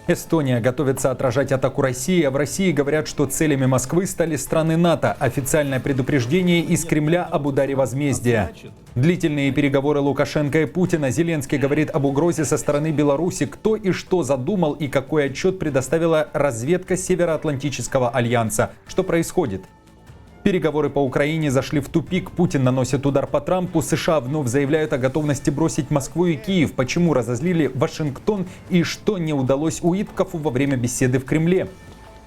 Эстония готовится отражать атаку России, а в России говорят, что целями Москвы стали страны НАТО. Официальное предупреждение из Кремля об ударе возмездия. Длительные переговоры Лукашенко и Путина. Зеленский говорит об угрозе со стороны Беларуси. Кто и что задумал и какой отчет предоставила разведка Североатлантического альянса. Что происходит? Переговоры по Украине зашли в тупик. Путин наносит удар по Трампу. США вновь заявляют о готовности бросить Москву и Киев. Почему разозлили Вашингтон и что не удалось Уиткофу во время беседы в Кремле?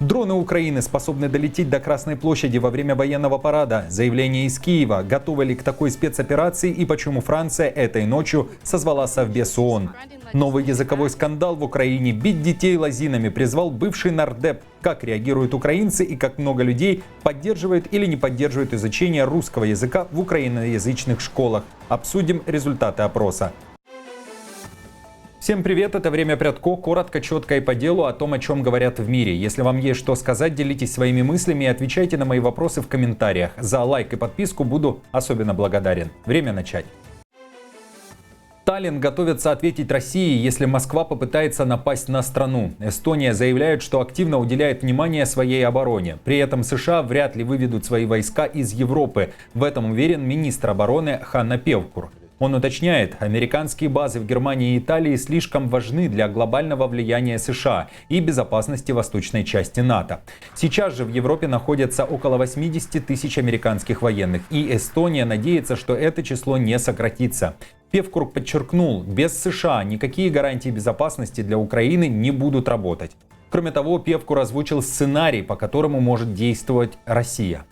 Дроны Украины способны долететь до Красной площади во время военного парада. Заявление из Киева. Готовы ли к такой спецоперации и почему Франция этой ночью созвала Совбез ООН? Новый языковой скандал в Украине. Бить детей лозинами призвал бывший нардеп. Как реагируют украинцы и как много людей поддерживают или не поддерживают изучение русского языка в украиноязычных школах. Обсудим результаты опроса. Всем привет, это «Время Прядко», коротко, четко и по делу о том, о чем говорят в мире. Если вам есть что сказать, делитесь своими мыслями и отвечайте на мои вопросы в комментариях. За лайк и подписку буду особенно благодарен. Время начать. Таллин готовится ответить России, если Москва попытается напасть на страну. Эстония заявляет, что активно уделяет внимание своей обороне. При этом США вряд ли выведут свои войска из Европы. В этом уверен министр обороны Ханна Певкур. Он уточняет, американские базы в Германии и Италии слишком важны для глобального влияния США и безопасности восточной части НАТО. Сейчас же в Европе находятся около 80 тысяч американских военных, и Эстония надеется, что это число не сократится. Певкур подчеркнул, без США никакие гарантии безопасности для Украины не будут работать. Кроме того, Певкур озвучил сценарий, по которому может действовать Россия.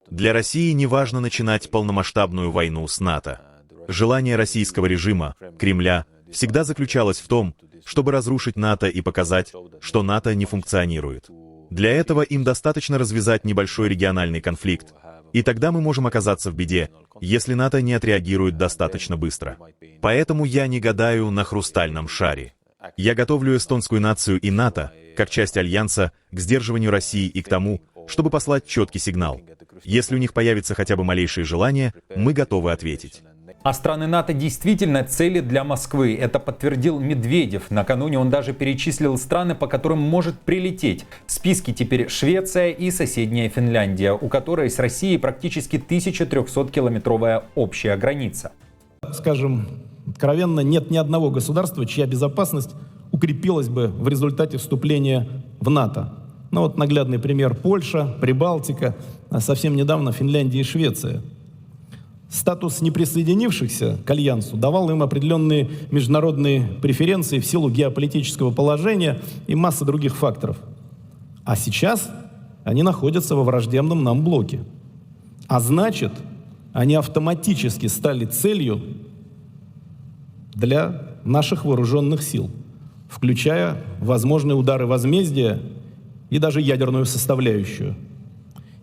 Для России не важно начинать полномасштабную войну с НАТО. Желание российского режима, Кремля, всегда заключалось в том, чтобы разрушить НАТО и показать, что НАТО не функционирует. Для этого им достаточно развязать небольшой региональный конфликт, и тогда мы можем оказаться в беде, если НАТО не отреагирует достаточно быстро. Поэтому я не гадаю на хрустальном шаре. Я готовлю эстонскую нацию и НАТО, как часть Альянса, к сдерживанию России и к тому, чтобы послать четкий сигнал. Если у них появится хотя бы малейшее желание, мы готовы ответить. А страны НАТО действительно цели для Москвы. Это подтвердил Медведев. Накануне он даже перечислил страны, по которым может прилететь. В списке теперь Швеция и соседняя Финляндия, у которой с Россией практически 1300-километровая общая граница. Скажем откровенно, нет ни одного государства, чья безопасность укрепилась бы в результате вступления в НАТО. Ну вот наглядный пример: Польша, Прибалтика, а совсем недавно Финляндия и Швеция. Статус неприсоединившихся к Альянсу давал им определенные международные преференции в силу геополитического положения и массы других факторов. А сейчас они находятся во враждебном нам блоке. А значит, они автоматически стали целью для наших вооруженных сил, включая возможные удары возмездия и даже ядерную составляющую,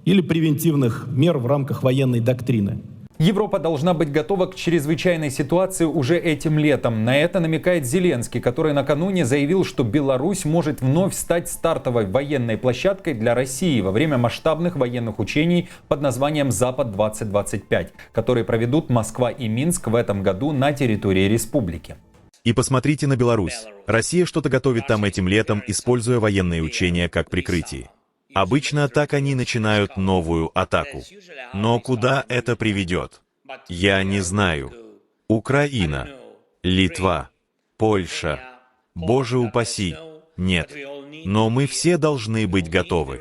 или превентивных мер в рамках военной доктрины. Европа должна быть готова к чрезвычайной ситуации уже этим летом. На это намекает Зеленский, который накануне заявил, что Беларусь может вновь стать стартовой военной площадкой для России во время масштабных военных учений под названием «Запад-2025», которые проведут Москва и Минск в этом году на территории республики. И посмотрите на Беларусь. Россия что-то готовит там этим летом, используя военные учения как прикрытие. Обычно так они начинают новую атаку. Но куда это приведет? Я не знаю. Украина, Литва, Польша. Боже упаси, нет. Но мы все должны быть готовы.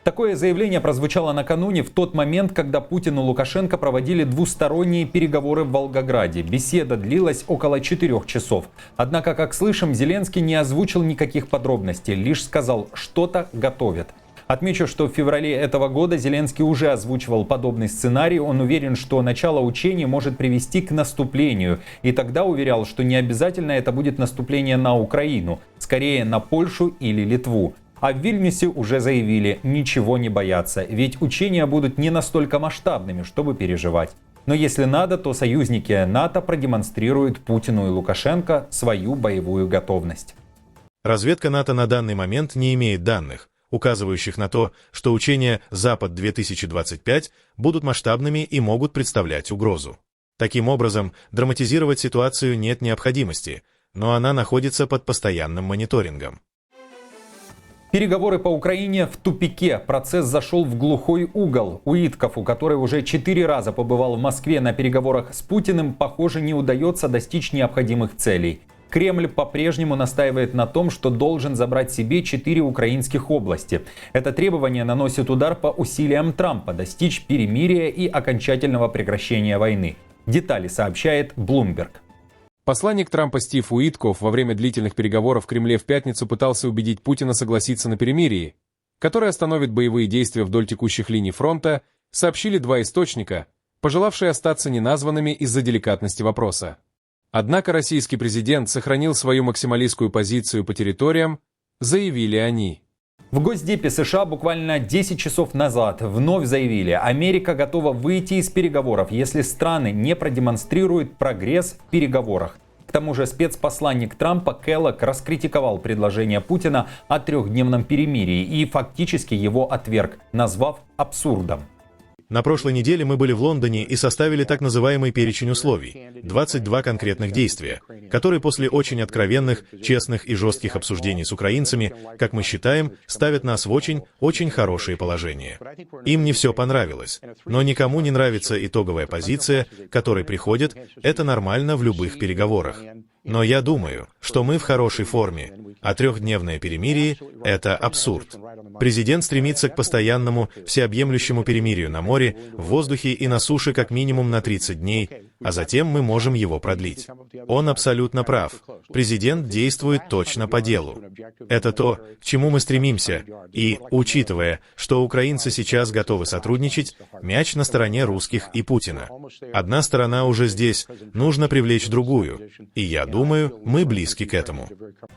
Такое заявление прозвучало накануне, в тот момент, когда Путин и Лукашенко проводили двусторонние переговоры в Волгограде. Беседа длилась около 4 часов. Однако, как слышим, Зеленский не озвучил никаких подробностей, лишь сказал, что-то готовят. Отмечу, что в феврале этого года Зеленский уже озвучивал подобный сценарий. Он уверен, что начало учений может привести к наступлению. И тогда уверял, что не обязательно это будет наступление на Украину, скорее на Польшу или Литву. А в Вильнюсе уже заявили, ничего не бояться, ведь учения будут не настолько масштабными, чтобы переживать. Но если надо, то союзники НАТО продемонстрируют Путину и Лукашенко свою боевую готовность. Разведка НАТО на данный момент не имеет данных, указывающих на то, что учения «Запад-2025» будут масштабными и могут представлять угрозу. Таким образом, драматизировать ситуацию нет необходимости, но она находится под постоянным мониторингом. Переговоры по Украине в тупике. Процесс зашел в глухой угол. Уиткофу, который уже 4 раза побывал в Москве на переговорах с Путиным, похоже, не удается достичь необходимых целей. Кремль по-прежнему настаивает на том, что должен забрать себе 4 украинских области. Это требование наносит удар по усилиям Трампа достичь перемирия и окончательного прекращения войны. Детали сообщает Bloomberg. Посланник Трампа Стив Уиткоф во время длительных переговоров в Кремле в пятницу пытался убедить Путина согласиться на перемирие, которое остановит боевые действия вдоль текущих линий фронта, сообщили 2 источника, пожелавшие остаться неназванными из-за деликатности вопроса. Однако российский президент сохранил свою максималистскую позицию по территориям, заявили они. В Госдепе США буквально 10 часов назад вновь заявили, Америка готова выйти из переговоров, если страны не продемонстрируют прогресс в переговорах. К тому же спецпосланник Трампа Келлог раскритиковал предложение Путина о 3-дневном перемирии и фактически его отверг, назвав абсурдом. На прошлой неделе мы были в Лондоне и составили так называемый перечень условий, 22 конкретных действия, которые после очень откровенных, честных и жестких обсуждений с украинцами, как мы считаем, ставят нас в очень хорошее положение. Им не все понравилось, но никому не нравится итоговая позиция, к которой приходят, это нормально в любых переговорах. Но я думаю, что мы в хорошей форме, а 3-дневное перемирие – это абсурд. Президент стремится к постоянному, всеобъемлющему перемирию на море, в воздухе и на суше как минимум на 30 дней, а затем мы можем его продлить. Он абсолютно прав. Президент действует точно по делу. Это то, к чему мы стремимся, и, учитывая, что украинцы сейчас готовы сотрудничать, мяч на стороне русских и Путина. Одна сторона уже здесь, нужно привлечь другую, и я думаю, мы близки к этому.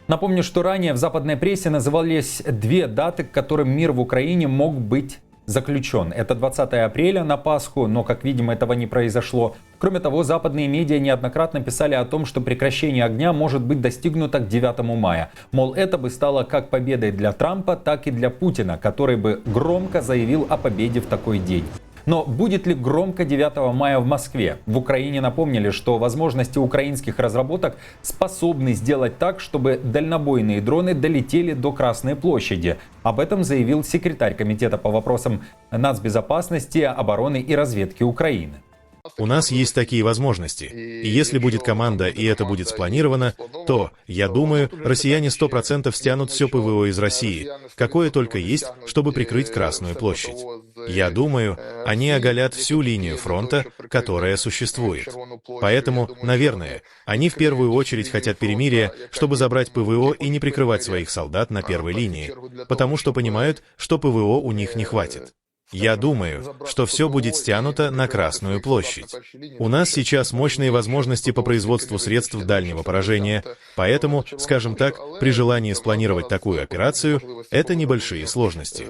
Напомню, что ранее в западной прессе назывались 2 даты, к которым мир в Украине мог быть заключен. Это 20 апреля на Пасху, но, как видим, этого не произошло. Кроме того, западные медиа неоднократно писали о том, что прекращение огня может быть достигнуто к 9 мая. Мол, это бы стало как победой для Трампа, так и для Путина, который бы громко заявил о победе в такой день. Но будет ли громко 9 мая в Москве? В Украине напомнили, что возможности украинских разработок способны сделать так, чтобы дальнобойные дроны долетели до Красной площади. Об этом заявил секретарь Комитета по вопросам нацбезопасности, обороны и разведки Украины. У нас есть такие возможности. И если будет команда, и это будет спланировано, то, я думаю, россияне 100% стянут все ПВО из России, какое только есть, чтобы прикрыть Красную площадь. Я думаю, они оголят всю линию фронта, которая существует. Поэтому, наверное, они в первую очередь хотят перемирия, чтобы забрать ПВО и не прикрывать своих солдат на первой линии, потому что понимают, что ПВО у них не хватит. Я думаю, что все будет стянуто на Красную площадь. У нас сейчас мощные возможности по производству средств дальнего поражения, поэтому, скажем так, при желании спланировать такую операцию, это небольшие сложности.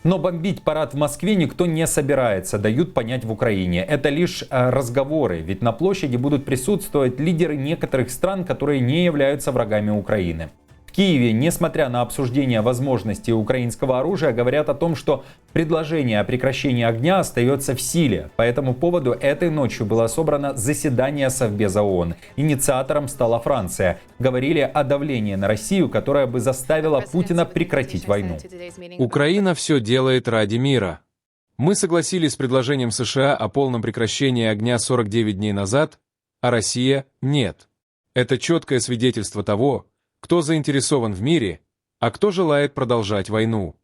Но бомбить парад в Москве никто не собирается, дают понять в Украине. Это лишь разговоры, ведь на площади будут присутствовать лидеры некоторых стран, которые не являются врагами Украины. В Киеве, несмотря на обсуждение возможностей украинского оружия, говорят о том, что предложение о прекращении огня остается в силе. По этому поводу этой ночью было собрано заседание Совбеза ООН. Инициатором стала Франция. Говорили о давлении на Россию, которое бы заставило Путина прекратить войну. Украина все делает ради мира. Мы согласились с предложением США о полном прекращении огня 49 дней назад, а Россия – нет. Это четкое свидетельство того, кто заинтересован в мире, а кто желает продолжать войну.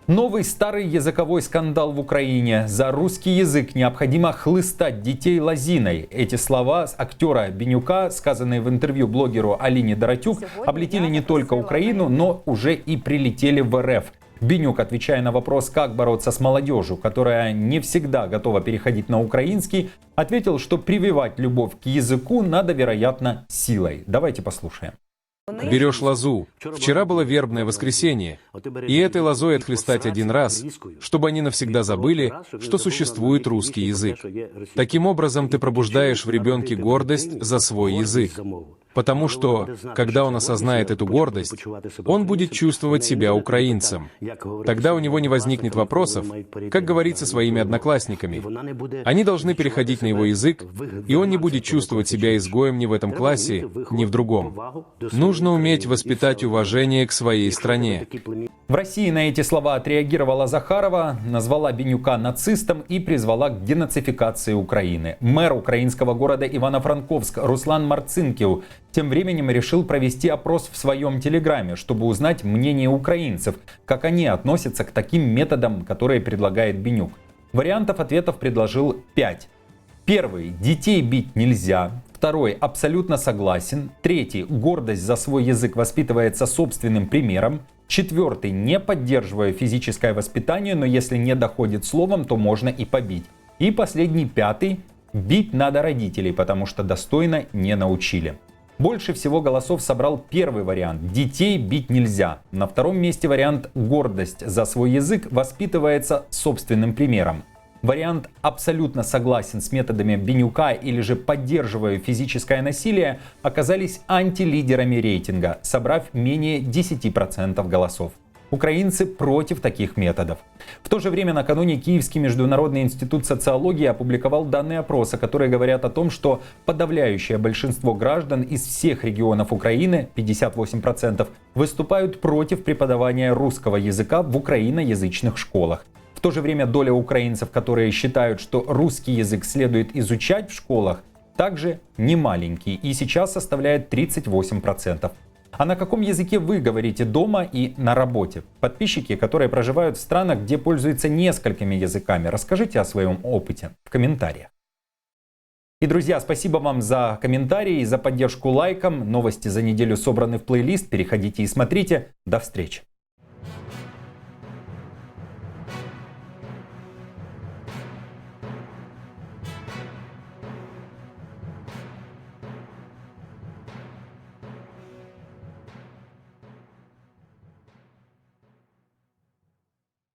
Новый старый языковой скандал в Украине. За русский язык необходимо хлыстать детей лозиной. Эти слова актера Бенюка, сказанные в интервью блогеру Алине Доротюк, облетели не только Украину, но уже и прилетели в РФ. Бенюк, отвечая на вопрос, как бороться с молодежью, которая не всегда готова переходить на украинский, ответил, что прививать любовь к языку надо, вероятно, силой. Давайте послушаем. Берешь лозу. Вчера было вербное воскресенье, и этой лозой отхлестать один раз, чтобы они навсегда забыли, что существует русский язык. Таким образом, ты пробуждаешь в ребенке гордость за свой язык. Потому что, когда он осознает эту гордость, он будет чувствовать себя украинцем. Тогда у него не возникнет вопросов, как говорить со своими одноклассниками. Они должны переходить на его язык, и он не будет чувствовать себя изгоем ни в этом классе, ни в другом. Нужно уметь воспитать уважение к своей стране. В России на эти слова отреагировала Захарова, назвала Бенюка нацистом и призвала к денацификации Украины. Мэр украинского города Ивано-Франковск Руслан Марцинкиу тем временем решил провести опрос в своем телеграме, чтобы узнать мнение украинцев, как они относятся к таким методам, которые предлагает Бенюк. Вариантов ответов предложил 5. Первый – детей бить нельзя. Второй – абсолютно согласен. Третий – гордость за свой язык воспитывается собственным примером. Четвертый – не поддерживаю физическое воспитание, но если не доходит словом, то можно и побить. И последний, пятый – бить надо родителей, потому что достойно не научили. Больше всего голосов собрал первый вариант – детей бить нельзя. На втором месте вариант «гордость за свой язык воспитывается собственным примером». Вариант «абсолютно согласен с методами Бенюка» или же «поддерживаю физическое насилие» оказались антилидерами рейтинга, собрав менее 10% голосов. Украинцы против таких методов. В то же время накануне Киевский международный институт социологии опубликовал данные опроса, которые говорят о том, что подавляющее большинство граждан из всех регионов Украины, 58%, выступают против преподавания русского языка в украиноязычных школах. В то же время доля украинцев, которые считают, что русский язык следует изучать в школах, также немаленький и сейчас составляет 38%. А на каком языке вы говорите дома и на работе? Подписчики, которые проживают в странах, где пользуются несколькими языками, расскажите о своем опыте в комментариях. И, друзья, спасибо вам за комментарии и за поддержку лайком. Новости за неделю собраны в плейлист. Переходите и смотрите. До встречи.